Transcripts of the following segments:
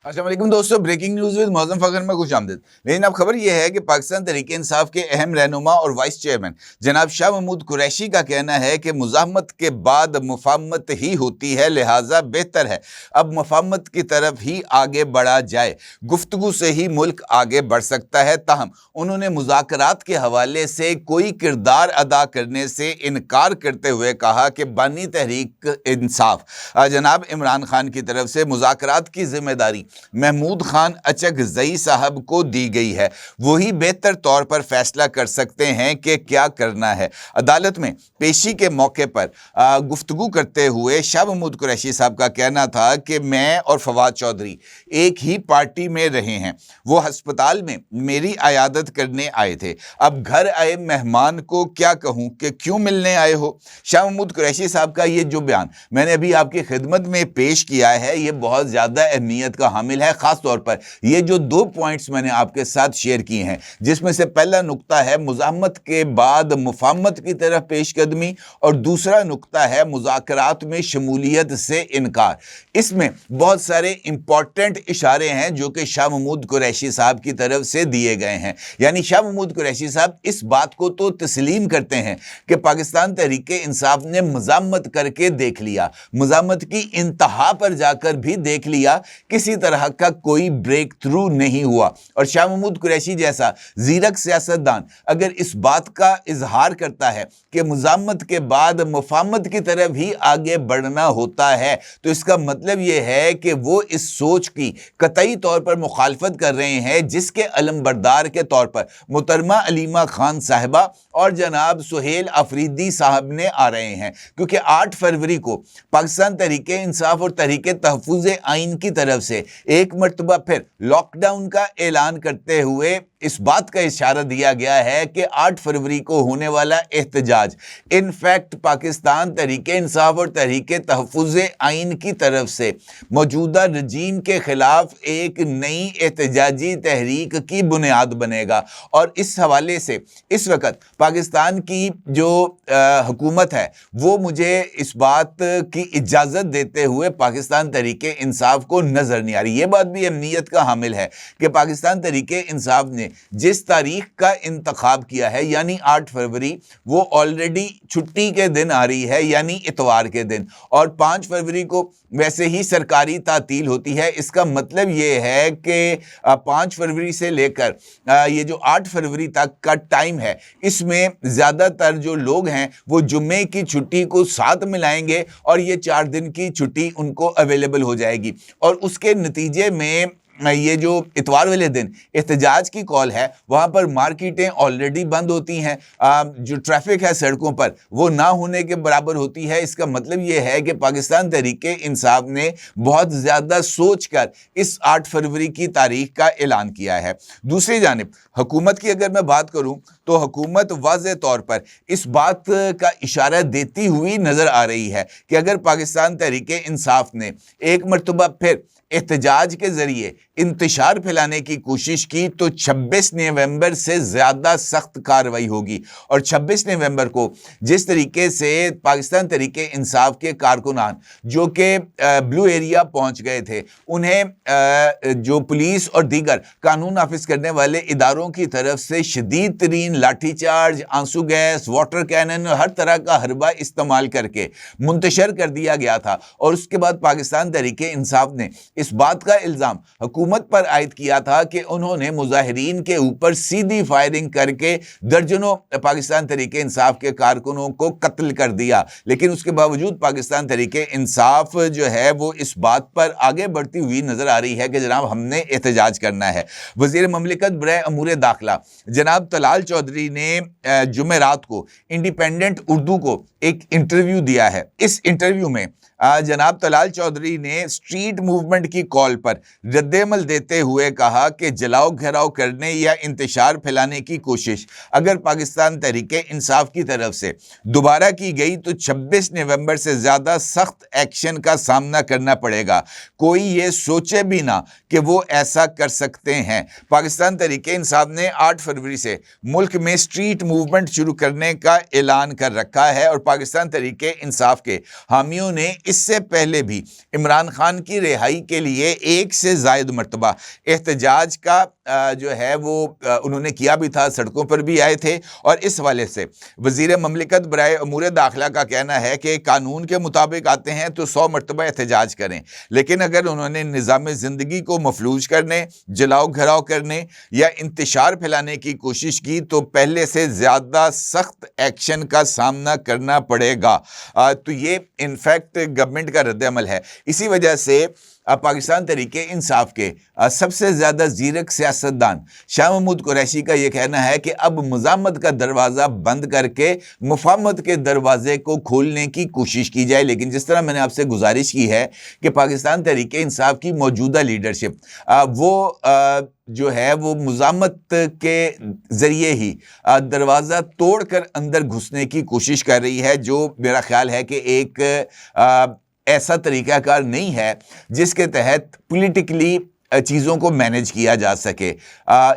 السلام علیکم دوستو، بریکنگ نیوز ود معظم فخر میں خوش آمدید۔ لیکن اب خبر یہ ہے کہ پاکستان تحریک انصاف کے اہم رہنما اور وائس چیئرمین جناب شاہ محمود قریشی کا کہنا ہے کہ مزاحمت کے بعد مفاہمت ہی ہوتی ہے، لہٰذا بہتر ہے اب مفاہمت کی طرف ہی آگے بڑھا جائے، گفتگو سے ہی ملک آگے بڑھ سکتا ہے۔ تاہم انہوں نے مذاکرات کے حوالے سے کوئی کردار ادا کرنے سے انکار کرتے ہوئے کہا کہ بانی تحریک انصاف جناب عمران خان کی طرف سے مذاکرات کی ذمہ داری محمود خان اچک زئی صاحب کو دی گئی ہے، وہی بہتر طور پر فیصلہ کر سکتے ہیں کہ کیا کرنا ہے۔ عدالت میں پیشی کے موقع پر گفتگو کرتے ہوئے شاہ محمود قریشی صاحب کا کہنا تھا کہ میں اور فواد چودھری ایک ہی پارٹی میں رہے ہیں، وہ ہسپتال میں میری عیادت کرنے آئے تھے، اب گھر آئے مہمان کو کیا کہوں کہ کیوں ملنے آئے ہو۔ شاہ محمود قریشی صاحب کا یہ جو بیان میں نے ابھی آپ کی خدمت میں پیش کیا ہے، یہ بہت زیادہ اہمیت کا حامل ہے، خاص طور پر یہ جو دو پوائنٹس میں نے آپ کے ساتھ شیئر کیے ہیں، جس میں سے پہلا نقطہ ہے مزاحمت کے بعد مفاہمت کی طرف پیش قدمی، اور دوسرا نقطہ ہے مذاکرات میں شمولیت سے انکار۔ اس میں بہت سارے امپورٹنٹ اشارے ہیں جو کہ شاہ محمود قریشی صاحب کی طرف سے دیے گئے ہیں، یعنی شاہ محمود قریشی صاحب اس بات کو تو تسلیم کرتے ہیں کہ پاکستان تحریک انصاف نے مزاحمت کر کے دیکھ لیا، مزاحمت کی انتہا پر جا کر بھی دیکھ لیا، کسی طرح کا کوئی بریک تھرو نہیں ہوا۔ اور شاہ محمود قریشی جیسا زیرک سیاستدان اگر اس بات کا اظہار کرتا ہے کہ مزاحمت کے بعد مفاہمت کی طرف ہی آگے بڑھنا ہوتا ہے، تو اس کا مطلب یہ ہے کہ وہ اس سوچ کی قطعی طور پر مخالفت کر رہے ہیں جس کے علمبردار کے طور پر محترمہ علیمہ خان صاحبہ اور جناب سہیل آفریدی صاحب نے آ رہے ہیں، کیونکہ 8 فروری کو پاکستان تحریک انصاف اور تحریک تحفظ آئین کی طرف سے ایک مرتبہ پھر لاک ڈاؤن کا اعلان کرتے ہوئے اس بات کا اشارہ دیا گیا ہے کہ 8 فروری کو ہونے والا احتجاج انفیکٹ پاکستان تحریک انصاف اور تحریک تحفظ آئین کی طرف سے موجودہ رجیم کے خلاف ایک نئی احتجاجی تحریک کی بنیاد بنے گا۔ اور اس حوالے سے اس وقت پاکستان کی جو حکومت ہے وہ مجھے اس بات کی اجازت دیتے ہوئے پاکستان تحریک انصاف کو نظر نہیں آ رہی۔ یہ بات بھی اہمیت کا حامل ہے کہ پاکستان تحریک انصاف نے جس تاریخ کا انتخاب کیا ہے یعنی 8 فروری، وہ آلریڈی چھٹی کے دن آ رہی ہے، یعنی اتوار کے دن، اور 5 فروری کو ویسے ہی سرکاری تعطیل ہوتی ہے۔ اس کا مطلب یہ ہے کہ 5 فروری سے لے کر یہ جو 8 فروری تک کا ٹائم ہے، اس میں زیادہ تر جو لوگ ہیں وہ جمعے کی چھٹی کو ساتھ ملائیں گے اور یہ 4 دن کی چھٹی ان کو اویلیبل ہو جائے گی، اور اس کے نتیجے میں یہ جو اتوار والے دن احتجاج کی کال ہے وہاں پر مارکیٹیں آلریڈی بند ہوتی ہیں، جو ٹریفک ہے سڑکوں پر وہ نہ ہونے کے برابر ہوتی ہے۔ اس کا مطلب یہ ہے کہ پاکستان تحریک انصاف نے بہت زیادہ سوچ کر اس 8 فروری کی تاریخ کا اعلان کیا ہے۔ دوسری جانب حکومت کی اگر میں بات کروں تو حکومت واضح طور پر اس بات کا اشارہ دیتی ہوئی نظر آ رہی ہے کہ اگر پاکستان تحریک انصاف نے ایک مرتبہ پھر احتجاج کے ذریعے انتشار پھیلانے کی کوشش کی تو 26 نومبر سے زیادہ سخت کارروائی ہوگی۔ اور 26 نومبر کو جس طریقے سے پاکستان تحریک انصاف کے کارکنان جو کہ بلو ایریا پہنچ گئے تھے، انہیں جو پولیس اور دیگر قانون نافذ کرنے والے اداروں کی طرف سے شدید ترین لاٹھی چارج، آنسو گیس، واٹر کینن، ہر طرح کا حربہ استعمال کر کے منتشر کر دیا گیا تھا، اور اس کے بعد پاکستان تحریک انصاف نے اس بات کا الزام حکومت پر عائد کیا تھا کہ انہوں نے مظاہرین کے اوپر سیدھی فائرنگ کر کے درجنوں پاکستان تحریک انصاف کے کارکنوں کو قتل کر دیا۔ لیکن اس کے باوجود پاکستان تحریک انصاف جو ہے وہ اس بات پر آگے بڑھتی ہوئی نظر آ رہی ہے کہ جناب ہم نے احتجاج کرنا ہے۔ وزیر مملکت برائے امور داخلہ جناب طلال چودھری نے جمعرات کو انڈیپینڈنٹ اردو کو ایک انٹرویو دیا ہے۔ اس انٹرویو میں جناب طلال چودھری نے اسٹریٹ موومنٹ کی کال پر رد عمل دیتے ہوئے کہا کہ جلاؤ گھیراؤ کرنے یا انتشار پھیلانے کی کوشش اگر پاکستان تحریک انصاف کی طرف سے دوبارہ کی گئی تو 26 نومبر سے زیادہ سخت ایکشن کا سامنا کرنا پڑے گا، کوئی یہ سوچے بھی نہ کہ وہ ایسا کر سکتے ہیں۔ پاکستان تحریک انصاف نے 8 فروری سے ملک میں اسٹریٹ موومنٹ شروع کرنے کا اعلان کر رکھا ہے، اور پاکستان تحریک انصاف کے حامیوں نے اس سے پہلے بھی عمران خان کی رہائی کے لیے 1 سے زائد مرتبہ احتجاج کا جو ہے وہ انہوں نے کیا بھی تھا، سڑکوں پر بھی آئے تھے، اور اس حوالے سے وزیر مملکت برائے امور داخلہ کا کہنا ہے کہ قانون کے مطابق آتے ہیں تو 100 مرتبہ احتجاج کریں، لیکن اگر انہوں نے نظام زندگی کو مفلوج کرنے، جلاؤ گھراؤ کرنے یا انتشار پھیلانے کی کوشش کی تو پہلے سے زیادہ سخت ایکشن کا سامنا کرنا پڑے گا۔ تو یہ انفیکٹ گورنمنٹ کا رد عمل ہے۔ اسی وجہ سے پاکستان تحریک انصاف کے سب سے زیادہ زیرک سیاستدان شاہ محمود قریشی کا یہ کہنا ہے کہ اب مزاحمت کا دروازہ بند کر کے مفاہمت کے دروازے کو کھولنے کی کوشش کی جائے، لیکن جس طرح میں نے آپ سے گزارش کی ہے کہ پاکستان تحریک انصاف کی موجودہ لیڈرشپ وہ جو ہے وہ مزاحمت کے ذریعے ہی دروازہ توڑ کر اندر گھسنے کی کوشش کر رہی ہے، جو میرا خیال ہے کہ ایک ایسا طریقہ کار نہیں ہے جس کے تحت پولیٹیکلی چیزوں کو مینیج کیا جا سکے۔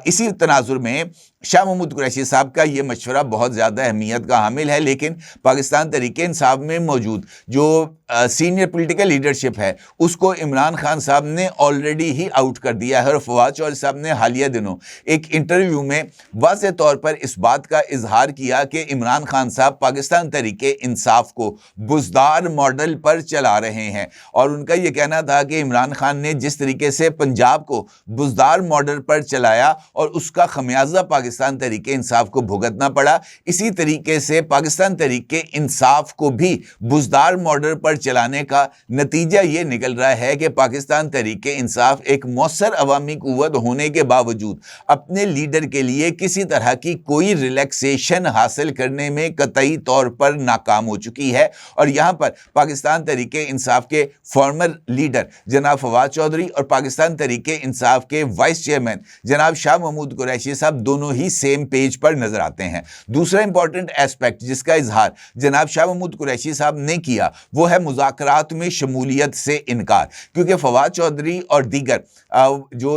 اسی تناظر میں شاہ محمود قریشی صاحب کا یہ مشورہ بہت زیادہ اہمیت کا حامل ہے، لیکن پاکستان تحریک انصاف میں موجود جو سینئر پولیٹیکل لیڈرشپ ہے اس کو عمران خان صاحب نے آلریڈی ہی آؤٹ کر دیا ہے، اور فواد چودھری صاحب نے حالیہ دنوں ایک انٹرویو میں واضح طور پر اس بات کا اظہار کیا کہ عمران خان صاحب پاکستان تحریک انصاف کو بزدار ماڈل پر چلا رہے ہیں، اور ان کا یہ کہنا تھا کہ عمران خان نے جس طریقے سے پنجاب کو بزدار ماڈل پر چلایا اور اس کا خمیازہ پاکستان تحریک انصاف کو بھگتنا پڑا، اسی طریقے سے پاکستان تحریک انصاف کو بھی بزدار ماڈل پر چلانے کا نتیجہ یہ نکل رہا ہے کہ پاکستان تحریک انصاف ایک مؤثر عوامی قوت ہونے کے باوجود اپنے لیڈر کے لیے کسی طرح کی کوئی ریلیکسیشن حاصل کرنے میں قطعی طور پر ناکام ہو چکی ہے، اور یہاں پر پاکستان تحریک انصاف کے فارمر لیڈر جناب فواد چودھری اور پاکستان تحریک انصاف کے وائس چیئرمین جناب شاہ محمود قریشی صاحب دونوں ہی سیم پیج پر نظر آتے ہیں۔ دوسرا امپورٹنٹ ایسپیکٹ جس کا اظہار جناب شاہ محمود قریشی صاحب نے کیا وہ ہے مذاکرات میں شمولیت سے انکار، کیونکہ فواد چودھری اور دیگر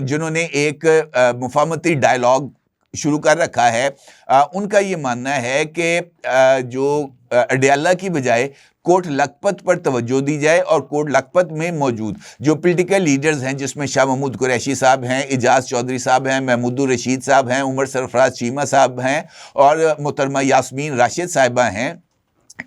جنہوں نے ایک مفاہمتی ڈائیلاگ شروع کر رکھا ہے، ان کا یہ ماننا ہے کہ جو اڈیالہ کی بجائے کوٹ لکھپت پر توجہ دی جائے، اور کوٹ لکھپت میں موجود جو پولیٹیکل لیڈرز ہیں جس میں شاہ محمود قریشی صاحب ہیں، اعجاز چودھری صاحب ہیں، محمود الرشید صاحب ہیں، عمر سرفراز چیمہ صاحب ہیں، اور محترمہ یاسمین راشد صاحبہ ہیں،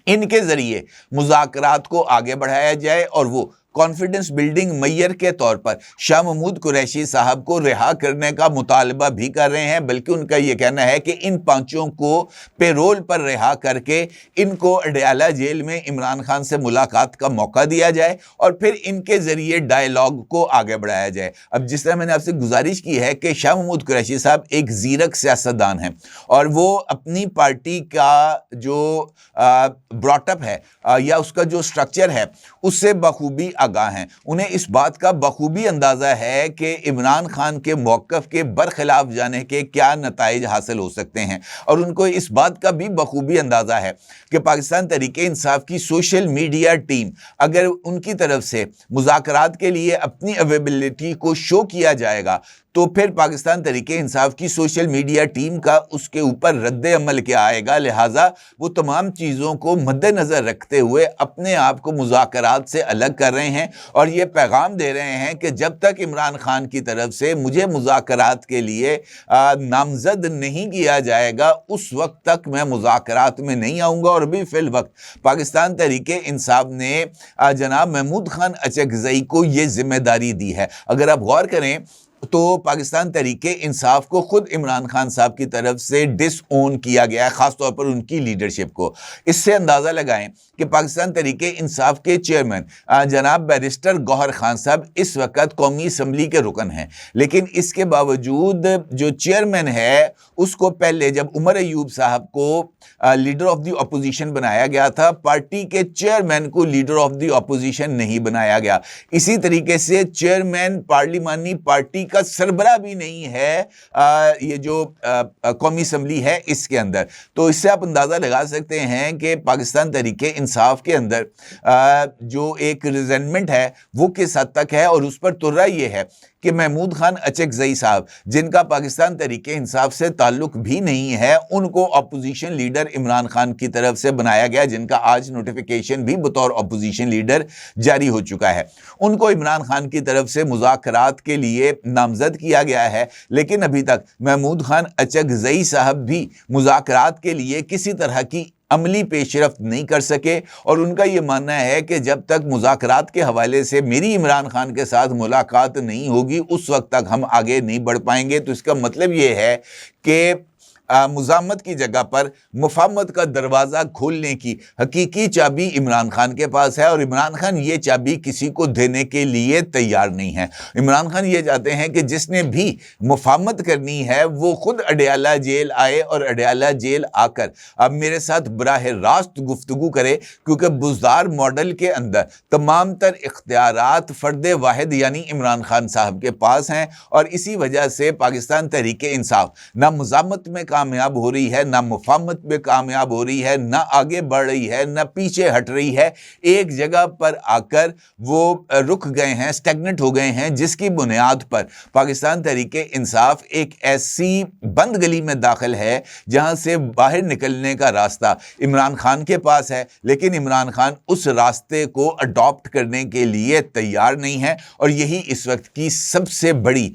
ان کے ذریعے مذاکرات کو آگے بڑھایا جائے، اور وہ کانفیڈنس بلڈنگ میئر کے طور پر شاہ محمود قریشی صاحب کو رہا کرنے کا مطالبہ بھی کر رہے ہیں، بلکہ ان کا یہ کہنا ہے کہ ان پانچوں کو پیرول پر رہا کر کے ان کو اڈیالہ جیل میں عمران خان سے ملاقات کا موقع دیا جائے، اور پھر ان کے ذریعے ڈائیلاگ کو آگے بڑھایا جائے۔ اب جس طرح میں نے آپ سے گزارش کی ہے کہ شاہ محمود قریشی صاحب ایک زیرک سیاستدان ہیں، اور وہ اپنی پارٹی کا جو براٹ اپ ہے یا اس کا جو سٹرکچر ہے اس سے بخوبی آگاہ ہیں، انہیں اس بات کا بخوبی اندازہ ہے کہ عمران خان کے موقف کے برخلاف جانے کے کیا نتائج حاصل ہو سکتے ہیں، اور ان کو اس بات کا بھی بخوبی اندازہ ہے کہ پاکستان تحریک انصاف کی سوشل میڈیا ٹیم اگر ان کی طرف سے مذاکرات کے لیے اپنی اویلیبلٹی کو شو کیا جائے گا تو پھر پاکستان تحریک انصاف کی سوشل میڈیا ٹیم کا اس کے اوپر رد عمل کیا آئے گا، لہٰذا وہ تمام چیزوں کو مد نظر رکھتے ہوئے اپنے آپ کو مذاکرات سے الگ کر رہے ہیں، اور یہ پیغام دے رہے ہیں کہ جب تک عمران خان کی طرف سے مجھے مذاکرات کے لیے نامزد نہیں کیا جائے گا اس وقت تک میں مذاکرات میں نہیں آؤں گا۔ اور ابھی فی الوقت پاکستان تحریک انصاف نے جناب محمود خان اچکزئی کو یہ ذمہ داری دی ہے۔ اگر آپ غور کریں تو پاکستان تحریک انصاف کو خود عمران خان صاحب کی طرف سے ڈس اون کیا گیا ہے، خاص طور پر ان کی لیڈرشپ کو۔ اس سے اندازہ لگائیں کہ پاکستان تحریک انصاف کے چیئرمین جناب بیرسٹر گوہر خان صاحب اس وقت قومی اسمبلی کے رکن ہیں، لیکن اس کے باوجود جو چیئرمین ہے اس کو پہلے جب عمر ایوب صاحب کو لیڈر آف دی اپوزیشن بنایا گیا تھا، پارٹی کے چیئرمین کو لیڈر آف دی اپوزیشن نہیں بنایا گیا۔ اسی طریقے سے چیئرمین پارلیمانی پارٹی کا سربراہ بھی نہیں ہے یہ جو قومی اسمبلی ہے اس کے اندر۔ تو اس سے آپ اندازہ لگا سکتے ہیں کہ پاکستان تحریک انصاف کے اندر جو ایک ریزنمنٹ ہے وہ کس حد تک ہے، اور اس پر ترا یہ ہے کہ محمود خان اچکزئی صاحب جن کا پاکستان تحریک انصاف سے تعلق بھی نہیں ہے ان کو اپوزیشن لیڈر عمران خان کی طرف سے بنایا گیا، جن کا آج نوٹیفیکیشن بھی بطور اپوزیشن لیڈر جاری ہو چکا ہے۔ ان کو عمران خان کی طرف سے مذاکرات کے لیے نامزد کیا گیا ہے، لیکن ابھی تک محمود خان اچکزئی صاحب بھی مذاکرات کے لیے کسی طرح کی عملی پیش رفت نہیں کر سکے، اور ان کا یہ ماننا ہے کہ جب تک مذاکرات کے حوالے سے میری عمران خان کے ساتھ ملاقات نہیں ہوگی اس وقت تک ہم آگے نہیں بڑھ پائیں گے۔ تو اس کا مطلب یہ ہے کہ مزاحمت کی جگہ پر مفاہمت کا دروازہ کھولنے کی حقیقی چابی عمران خان کے پاس ہے، اور عمران خان یہ چابی کسی کو دینے کے لیے تیار نہیں ہے۔ عمران خان یہ چاہتے ہیں کہ جس نے بھی مفاہمت کرنی ہے وہ خود اڈیالہ جیل آئے، اور اڈیالہ جیل آ کر اب میرے ساتھ براہ راست گفتگو کرے، کیونکہ بزدار ماڈل کے اندر تمام تر اختیارات فرد واحد یعنی عمران خان صاحب کے پاس ہیں، اور اسی وجہ سے پاکستان تحریک انصاف نہ مزاحمت میں کامیاب ہو رہی ہے، نہ مفاہمت میں کامیاب ہو رہی ہے، نہ آگے بڑھ رہی ہے، نہ پیچھے ہٹ رہی ہے۔ ایک جگہ پر آ کر وہ رک گئے ہیں، سٹیگنٹ ہو گئے ہیں، جس کی بنیاد پر پاکستان تحریک انصاف ایک ایسی بند گلی میں داخل ہے جہاں سے باہر نکلنے کا راستہ عمران خان کے پاس ہے، لیکن عمران خان اس راستے کو اڈاپٹ کرنے کے لیے تیار نہیں ہے۔ اور یہی اس وقت کی سب سے بڑی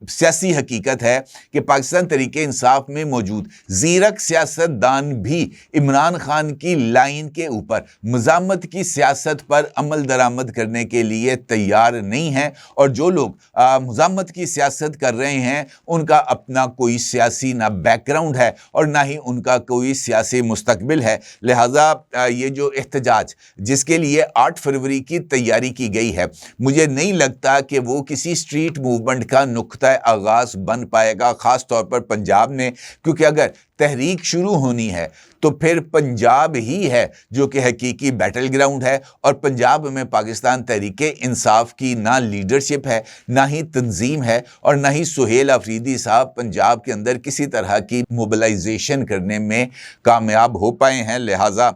سیاسی حقیقت ہے کہ پاکستان تحریک انصاف میں موجود زیرک سیاست دان بھی عمران خان کی لائن کے اوپر مزاحمت کی سیاست پر عمل درآمد کرنے کے لیے تیار نہیں ہیں، اور جو لوگ مزاحمت کی سیاست کر رہے ہیں ان کا اپنا کوئی سیاسی نہ بیک گراؤنڈ ہے اور نہ ہی ان کا کوئی سیاسی مستقبل ہے۔ لہٰذا یہ جو احتجاج جس کے لیے 8 فروری کی تیاری کی گئی ہے، مجھے نہیں لگتا کہ وہ کسی اسٹریٹ موومنٹ کا نقطہ آغاز بن پائے گا، خاص طور پر پنجاب نے، کیونکہ اگر تحریک شروع ہونی ہے تو پھر پنجاب ہی ہے جو کہ حقیقی بیٹل گراؤنڈ ہے، اور پنجاب میں پاکستان تحریک انصاف کی نہ لیڈرشپ ہے، نہ ہی تنظیم ہے، اور نہ ہی سہیل آفریدی صاحب پنجاب کے اندر کسی طرح کی موبلائزیشن کرنے میں کامیاب ہو پائے ہیں۔ لہٰذا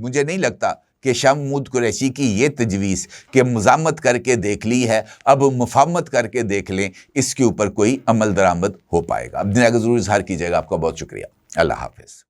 مجھے نہیں لگتا کہ شاہ محمود قریشی کی یہ تجویز کہ مزاحمت کر کے دیکھ لی ہے، اب مفاہمت کر کے دیکھ لیں، اس کے اوپر کوئی عمل درآمد ہو پائے گا۔ اپنی رائے کا ضرور اظہار کیجیے گا۔ آپ کا بہت شکریہ۔ اللہ حافظ۔